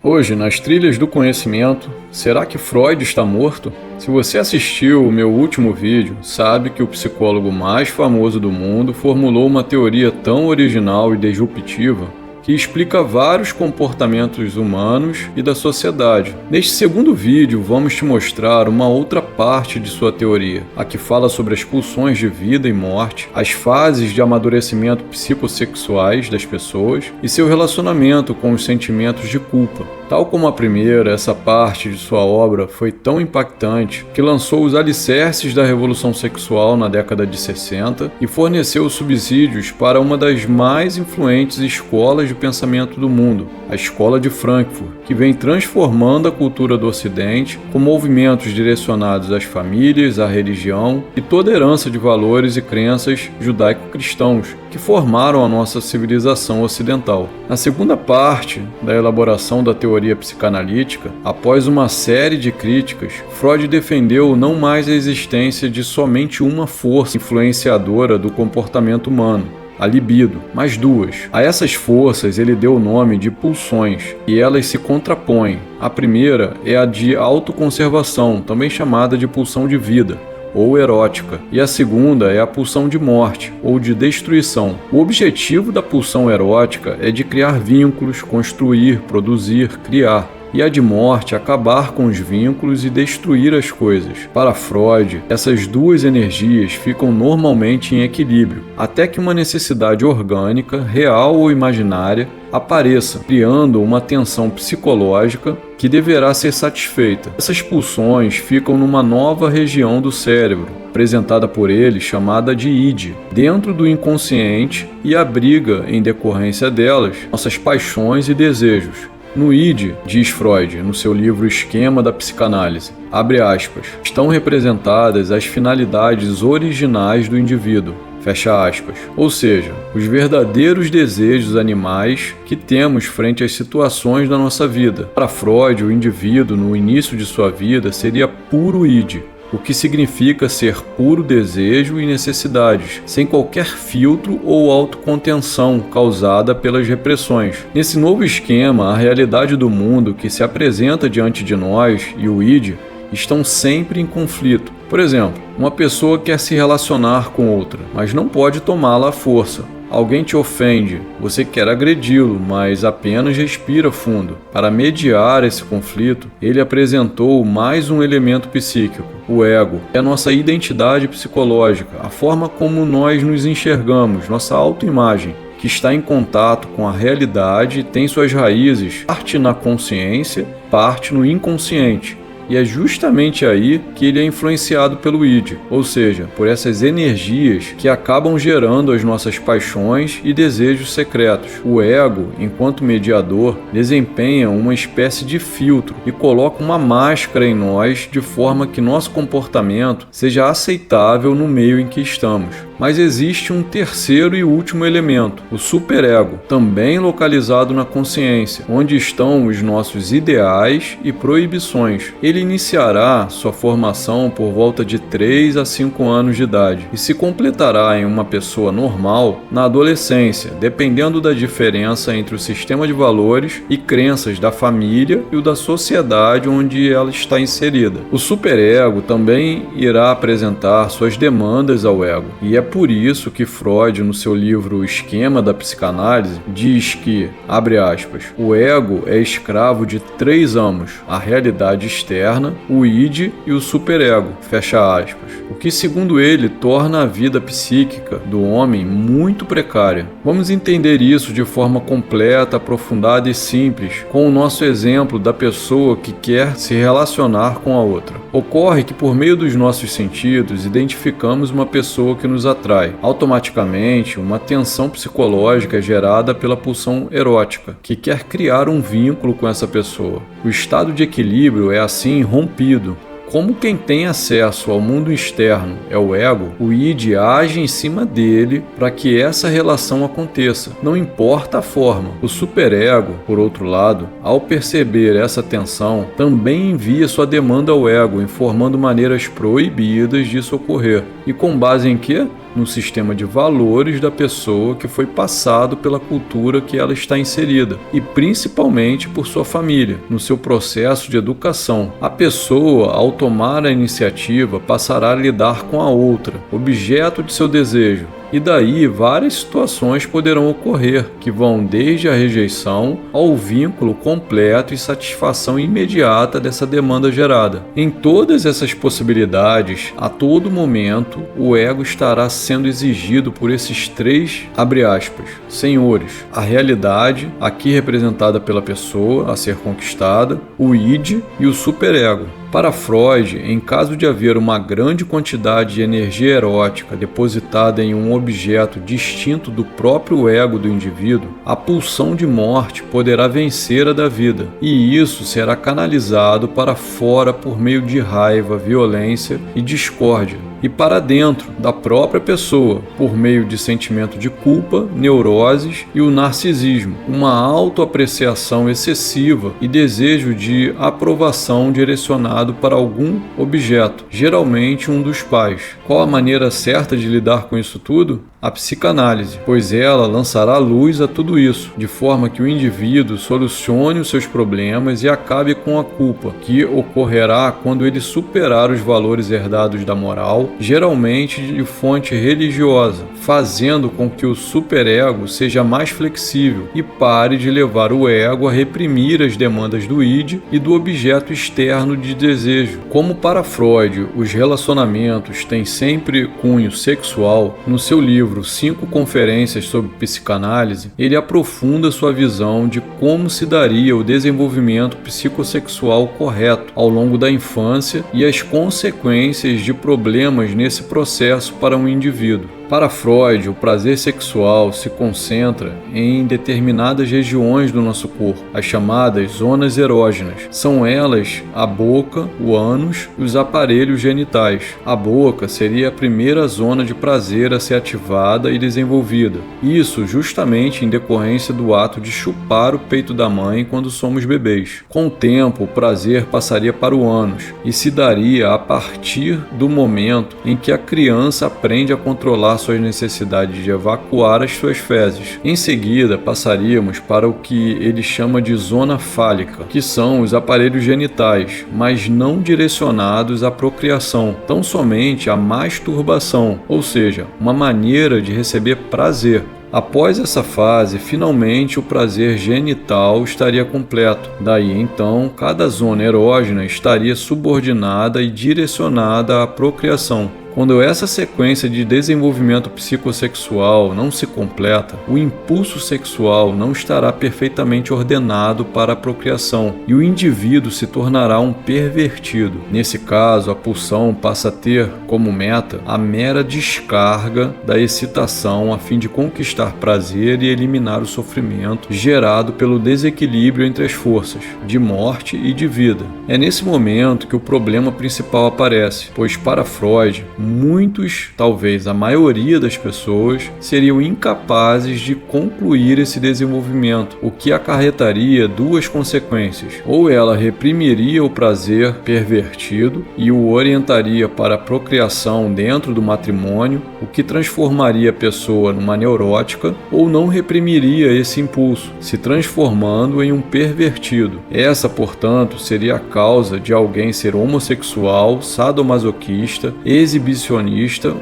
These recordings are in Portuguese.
Hoje, nas trilhas do conhecimento, será que Freud está morto? Se você assistiu o meu último vídeo, sabe que o psicólogo mais famoso do mundo formulou uma teoria tão original e disruptiva que explica vários comportamentos humanos e da sociedade. Neste segundo vídeo, vamos te mostrar uma outra parte de sua teoria, a que fala sobre as pulsões de vida e morte, as fases de amadurecimento psicossexuais das pessoas e seu relacionamento com os sentimentos de culpa. Tal como a primeira, essa parte de sua obra foi tão impactante que lançou os alicerces da revolução sexual na década de 60 e forneceu subsídios para uma das mais influentes escolas de pensamento do mundo, a Escola de Frankfurt, que vem transformando a cultura do Ocidente com movimentos direcionados às famílias, à religião e toda a herança de valores e crenças judaico-cristãos que formaram a nossa civilização ocidental. Na segunda parte da elaboração da teoria psicanalítica, após uma série de críticas, Freud defendeu não mais a existência de somente uma força influenciadora do comportamento humano, a libido, mas duas. A essas forças ele deu o nome de pulsões, e elas se contrapõem. A primeira é a de autoconservação, também chamada de pulsão de vida, ou erótica, e a segunda é a pulsão de morte, ou de destruição. O objetivo da pulsão erótica é de criar vínculos, construir, produzir, criar. E a de morte, acabar com os vínculos e destruir as coisas. Para Freud, essas duas energias ficam normalmente em equilíbrio, até que uma necessidade orgânica, real ou imaginária, apareça, criando uma tensão psicológica que deverá ser satisfeita. Essas pulsões ficam numa nova região do cérebro, apresentada por ele chamada de id, dentro do inconsciente, e abriga, em decorrência delas, nossas paixões e desejos. No id, diz Freud, no seu livro Esquema da Psicanálise, abre aspas, estão representadas as finalidades originais do indivíduo, fecha aspas, ou seja, os verdadeiros desejos animais que temos frente às situações da nossa vida. Para Freud, o indivíduo, no início de sua vida, seria puro id, o que significa ser puro desejo e necessidades, sem qualquer filtro ou autocontenção causada pelas repressões. Nesse novo esquema, a realidade do mundo que se apresenta diante de nós e o id estão sempre em conflito. Por exemplo, uma pessoa quer se relacionar com outra, mas não pode tomá-la à força. Alguém te ofende, você quer agredi-lo, mas apenas respira fundo. Para mediar esse conflito, ele apresentou mais um elemento psíquico, o ego. É a nossa identidade psicológica, a forma como nós nos enxergamos, nossa autoimagem, que está em contato com a realidade e tem suas raízes, parte na consciência, parte no inconsciente. E é justamente aí que ele é influenciado pelo id, ou seja, por essas energias que acabam gerando as nossas paixões e desejos secretos. O ego, enquanto mediador, desempenha uma espécie de filtro e coloca uma máscara em nós de forma que nosso comportamento seja aceitável no meio em que estamos. Mas existe um terceiro e último elemento, o superego, também localizado na consciência, onde estão os nossos ideais e proibições. Ele iniciará sua formação por volta de 3 a 5 anos de idade e se completará em uma pessoa normal na adolescência, dependendo da diferença entre o sistema de valores e crenças da família e o da sociedade onde ela está inserida. O superego também irá apresentar suas demandas ao ego, e é por isso que Freud, no seu livro Esquema da Psicanálise, diz que, abre aspas, o ego é escravo de 3 amos, a realidade externa, o id e o superego, fecha aspas, o que, segundo ele, torna a vida psíquica do homem muito precária. Vamos entender isso de forma completa, aprofundada e simples, com o nosso exemplo da pessoa que quer se relacionar com a outra. Ocorre que, por meio dos nossos sentidos, identificamos uma pessoa que nos atrai. Automaticamente, uma tensão psicológica é gerada pela pulsão erótica, que quer criar um vínculo com essa pessoa. O estado de equilíbrio é assim rompido. Como quem tem acesso ao mundo externo é o ego, o id age em cima dele para que essa relação aconteça, não importa a forma. O superego, por outro lado, ao perceber essa tensão, também envia sua demanda ao ego, informando maneiras proibidas disso ocorrer. E com base em quê? no sistema de valores da pessoa que foi passado pela cultura que ela está inserida e principalmente por sua família, no seu processo de educação. A pessoa, ao tomar a iniciativa, passará a lidar com a outra, objeto de seu desejo. E daí várias situações poderão ocorrer, que vão desde a rejeição ao vínculo completo e satisfação imediata dessa demanda gerada. Em todas essas possibilidades, a todo momento, o ego estará sendo exigido por esses três, abre aspas, senhores: a realidade, aqui representada pela pessoa a ser conquistada, o id e o superego. Para Freud, em caso de haver uma grande quantidade de energia erótica depositada em um objeto distinto do próprio ego do indivíduo, a pulsão de morte poderá vencer a da vida, e isso será canalizado para fora por meio de raiva, violência e discórdia, e para dentro da própria pessoa, por meio de sentimento de culpa, neuroses e o narcisismo, uma autoapreciação excessiva e desejo de aprovação direcionado para algum objeto, geralmente um dos pais. Qual a maneira certa de lidar com isso tudo? A psicanálise, pois ela lançará luz a tudo isso, de forma que o indivíduo solucione os seus problemas e acabe com a culpa, que ocorrerá quando ele superar os valores herdados da moral, geralmente de fonte religiosa, fazendo com que o superego seja mais flexível e pare de levar o ego a reprimir as demandas do id e do objeto externo de desejo. Como para Freud, os relacionamentos têm sempre cunho sexual, no seu livro 5 Conferências sobre Psicanálise, ele aprofunda sua visão de como se daria o desenvolvimento psicossexual correto ao longo da infância e as consequências de problemas nesse processo para um indivíduo. Para Freud, o prazer sexual se concentra em determinadas regiões do nosso corpo, as chamadas zonas erógenas. São elas a boca, o ânus e os aparelhos genitais. A boca seria a primeira zona de prazer a ser ativada e desenvolvida. Isso justamente em decorrência do ato de chupar o peito da mãe quando somos bebês. Com o tempo, o prazer passaria para o ânus e se daria a partir do momento em que a criança aprende a controlar suas necessidades de evacuar as suas fezes. Em seguida, passaríamos para o que ele chama de zona fálica, que são os aparelhos genitais, mas não direcionados à procriação, tão somente à masturbação, ou seja, uma maneira de receber prazer. Após essa fase, finalmente o prazer genital estaria completo. Daí então, cada zona erógena estaria subordinada e direcionada à procriação. Quando essa sequência de desenvolvimento psicossexual não se completa, o impulso sexual não estará perfeitamente ordenado para a procriação e o indivíduo se tornará um pervertido. Nesse caso, a pulsão passa a ter como meta a mera descarga da excitação a fim de conquistar prazer e eliminar o sofrimento gerado pelo desequilíbrio entre as forças, de morte e de vida. É nesse momento que o problema principal aparece, pois para Freud, muitos, talvez a maioria das pessoas, seriam incapazes de concluir esse desenvolvimento, o que acarretaria duas consequências. Ou ela reprimiria o prazer pervertido e o orientaria para a procriação dentro do matrimônio, o que transformaria a pessoa numa neurótica, ou não reprimiria esse impulso, se transformando em um pervertido. Essa, portanto, seria a causa de alguém ser homossexual, sadomasoquista, exibicionista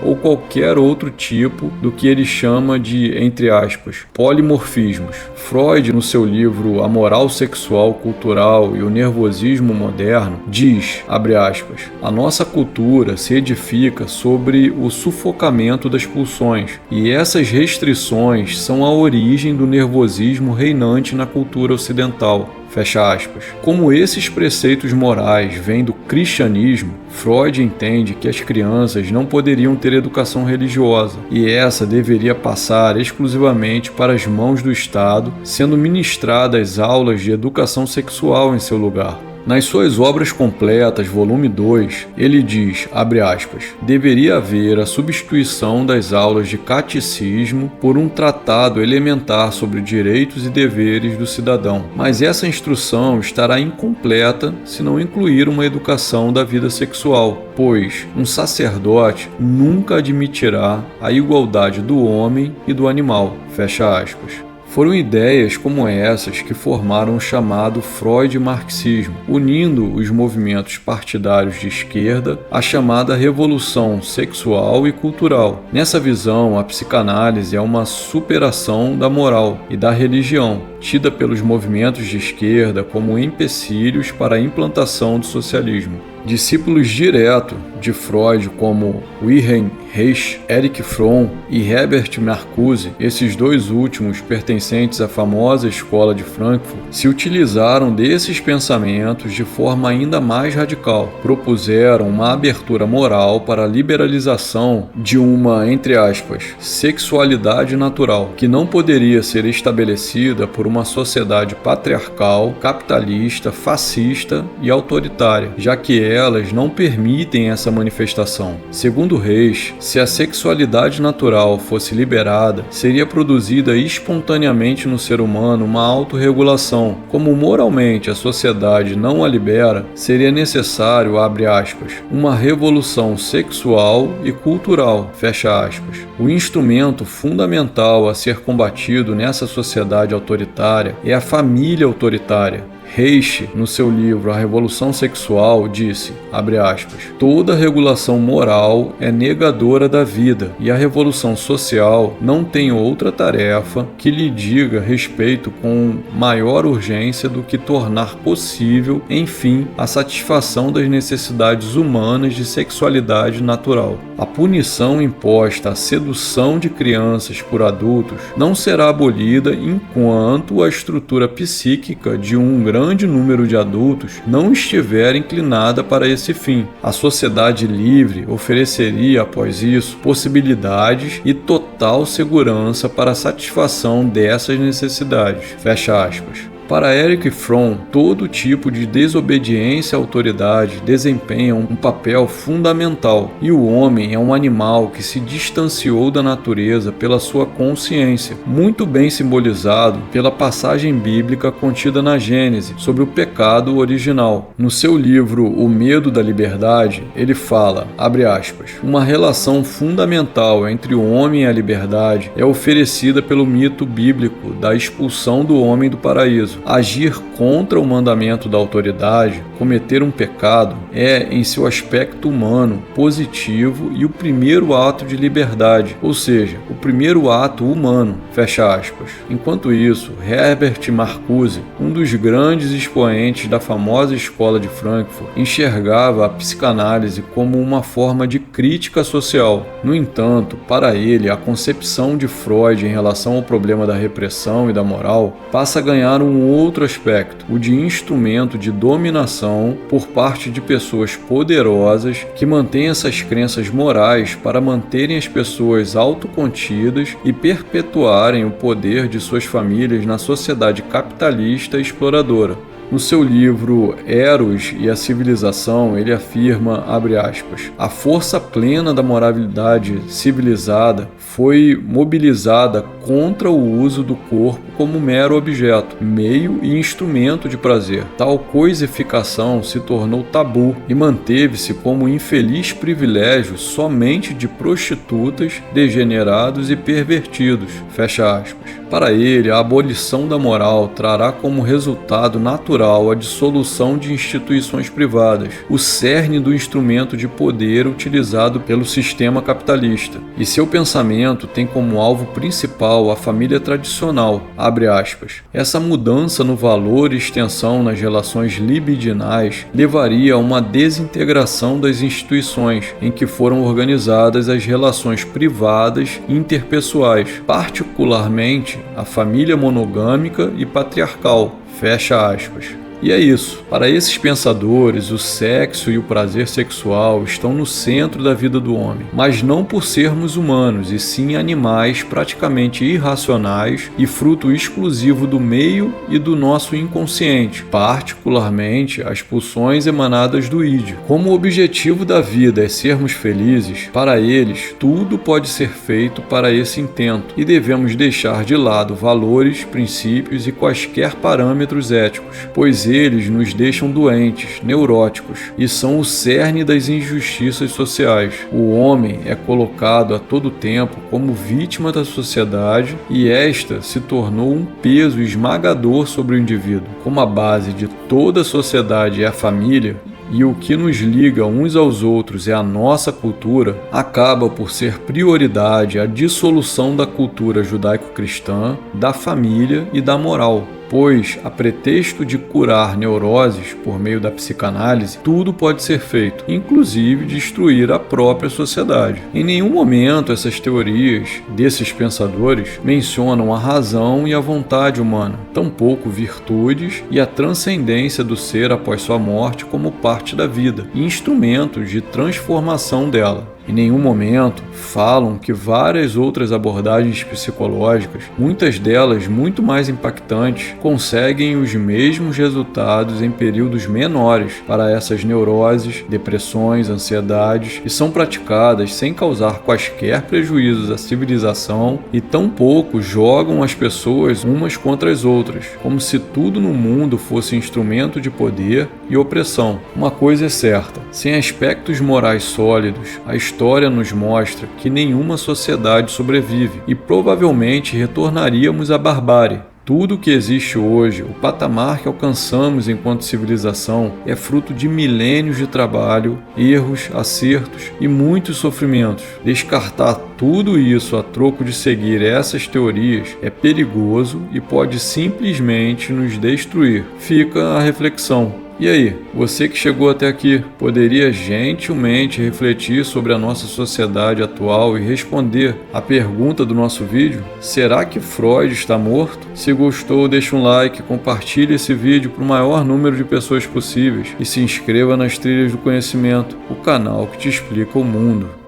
ou qualquer outro tipo do que ele chama de, entre aspas, polimorfismos. Freud, no seu livro A Moral Sexual Cultural e o Nervosismo Moderno, diz, abre aspas, a nossa cultura se edifica sobre o sufocamento das pulsões, e essas restrições são a origem do nervosismo reinante na cultura ocidental. Fecha aspas. Como esses preceitos morais vêm do cristianismo, Freud entende que as crianças não poderiam ter educação religiosa e essa deveria passar exclusivamente para as mãos do Estado, sendo ministradas aulas de educação sexual em seu lugar. Nas suas obras completas, volume 2, ele diz, abre aspas, deveria haver a substituição das aulas de catecismo por um tratado elementar sobre direitos e deveres do cidadão, mas essa instrução estará incompleta se não incluir uma educação da vida sexual, pois um sacerdote nunca admitirá a igualdade do homem e do animal, fecha aspas. Foram ideias como essas que formaram o chamado Freud-marxismo, unindo os movimentos partidários de esquerda à chamada revolução sexual e cultural. Nessa visão, a psicanálise é uma superação da moral e da religião, tida pelos movimentos de esquerda como empecilhos para a implantação do socialismo. Discípulos diretos de Freud como Wilhelm Reich, Erich Fromm e Herbert Marcuse, esses dois últimos pertencentes à famosa Escola de Frankfurt, se utilizaram desses pensamentos de forma ainda mais radical. Propuseram uma abertura moral para a liberalização de uma, entre aspas, sexualidade natural, que não poderia ser estabelecida por uma sociedade patriarcal, capitalista, fascista e autoritária, já que elas não permitem essa manifestação. Segundo Reich, se a sexualidade natural fosse liberada, seria produzida espontaneamente no ser humano uma autorregulação. Como moralmente a sociedade não a libera, seria necessário, abre aspas, uma revolução sexual e cultural, fecha aspas. O instrumento fundamental a ser combatido nessa sociedade autoritária é a família autoritária. Reich, no seu livro A Revolução Sexual, disse, abre aspas, toda regulação moral é negadora da vida e a revolução social não tem outra tarefa que lhe diga respeito com maior urgência do que tornar possível, enfim, a satisfação das necessidades humanas de sexualidade natural. A punição imposta à sedução de crianças por adultos não será abolida enquanto a estrutura psíquica de um grande número de adultos não estiver inclinada para esse fim. A sociedade livre ofereceria, após isso, possibilidades e total segurança para a satisfação dessas necessidades. Fecha aspas. Para Erich Fromm, todo tipo de desobediência à autoridade desempenha um papel fundamental, e o homem é um animal que se distanciou da natureza pela sua consciência, muito bem simbolizado pela passagem bíblica contida na Gênese sobre o pecado original. No seu livro O Medo da Liberdade, ele fala, abre aspas, uma relação fundamental entre o homem e a liberdade é oferecida pelo mito bíblico da expulsão do homem do paraíso. Agir contra o mandamento da autoridade, cometer um pecado, é, em seu aspecto humano, positivo e o primeiro ato de liberdade, ou seja, o primeiro ato humano, fecha aspas. Enquanto isso, Herbert Marcuse, um dos grandes expoentes da famosa Escola de Frankfurt, enxergava a psicanálise como uma forma de crítica social. No entanto, para ele, a concepção de Freud em relação ao problema da repressão e da moral passa a ganhar um outro aspecto, o de instrumento de dominação por parte de pessoas poderosas que mantêm essas crenças morais para manterem as pessoas autocontidas e perpetuarem o poder de suas famílias na sociedade capitalista e exploradora. No seu livro Eros e a Civilização, ele afirma, abre aspas, a força plena da moralidade civilizada foi mobilizada contra o uso do corpo como mero objeto, meio e instrumento de prazer. Tal coisificação se tornou tabu e manteve-se como infeliz privilégio somente de prostitutas, degenerados e pervertidos, fecha aspas. Para ele, a abolição da moral trará como resultado natural a dissolução de instituições privadas, o cerne do instrumento de poder utilizado pelo sistema capitalista. E seu pensamento tem como alvo principal a família tradicional, abre aspas. Essa mudança no valor e extensão nas relações libidinais levaria a uma desintegração das instituições em que foram organizadas as relações privadas e interpessoais, particularmente a família monogâmica e patriarcal, fecha aspas. E é isso. Para esses pensadores, o sexo e o prazer sexual estão no centro da vida do homem, mas não por sermos humanos, e sim animais praticamente irracionais e fruto exclusivo do meio e do nosso inconsciente, particularmente as pulsões emanadas do ídio. Como o objetivo da vida é sermos felizes, para eles tudo pode ser feito para esse intento, e devemos deixar de lado valores, princípios e quaisquer parâmetros éticos, pois eles nos deixam doentes, neuróticos, e são o cerne das injustiças sociais. O homem é colocado a todo tempo como vítima da sociedade, e esta se tornou um peso esmagador sobre o indivíduo. Como a base de toda a sociedade é a família, e o que nos liga uns aos outros é a nossa cultura, acaba por ser prioridade a dissolução da cultura judaico-cristã, da família e da moral. Pois, a pretexto de curar neuroses por meio da psicanálise, tudo pode ser feito, inclusive destruir a própria sociedade. Em nenhum momento essas teorias desses pensadores mencionam a razão e a vontade humana, tampouco virtudes e a transcendência do ser após sua morte como parte da vida e instrumentos de transformação dela. Em nenhum momento falam que várias outras abordagens psicológicas, muitas delas muito mais impactantes, conseguem os mesmos resultados em períodos menores para essas neuroses, depressões, ansiedades, e são praticadas sem causar quaisquer prejuízos à civilização e tampouco jogam as pessoas umas contra as outras, como se tudo no mundo fosse instrumento de poder e opressão. Uma coisa é certa, sem aspectos morais sólidos, a história nos mostra que nenhuma sociedade sobrevive e provavelmente retornaríamos à barbárie. Tudo o que existe hoje, o patamar que alcançamos enquanto civilização, é fruto de milênios de trabalho, erros, acertos e muitos sofrimentos. Descartar tudo isso a troco de seguir essas teorias é perigoso e pode simplesmente nos destruir. Fica a reflexão. E aí, você que chegou até aqui, poderia gentilmente refletir sobre a nossa sociedade atual e responder à pergunta do nosso vídeo? Será que Freud está morto? Se gostou, deixa um like, compartilhe esse vídeo para o maior número de pessoas possíveis e se inscreva nas Trilhas do Conhecimento, o canal que te explica o mundo.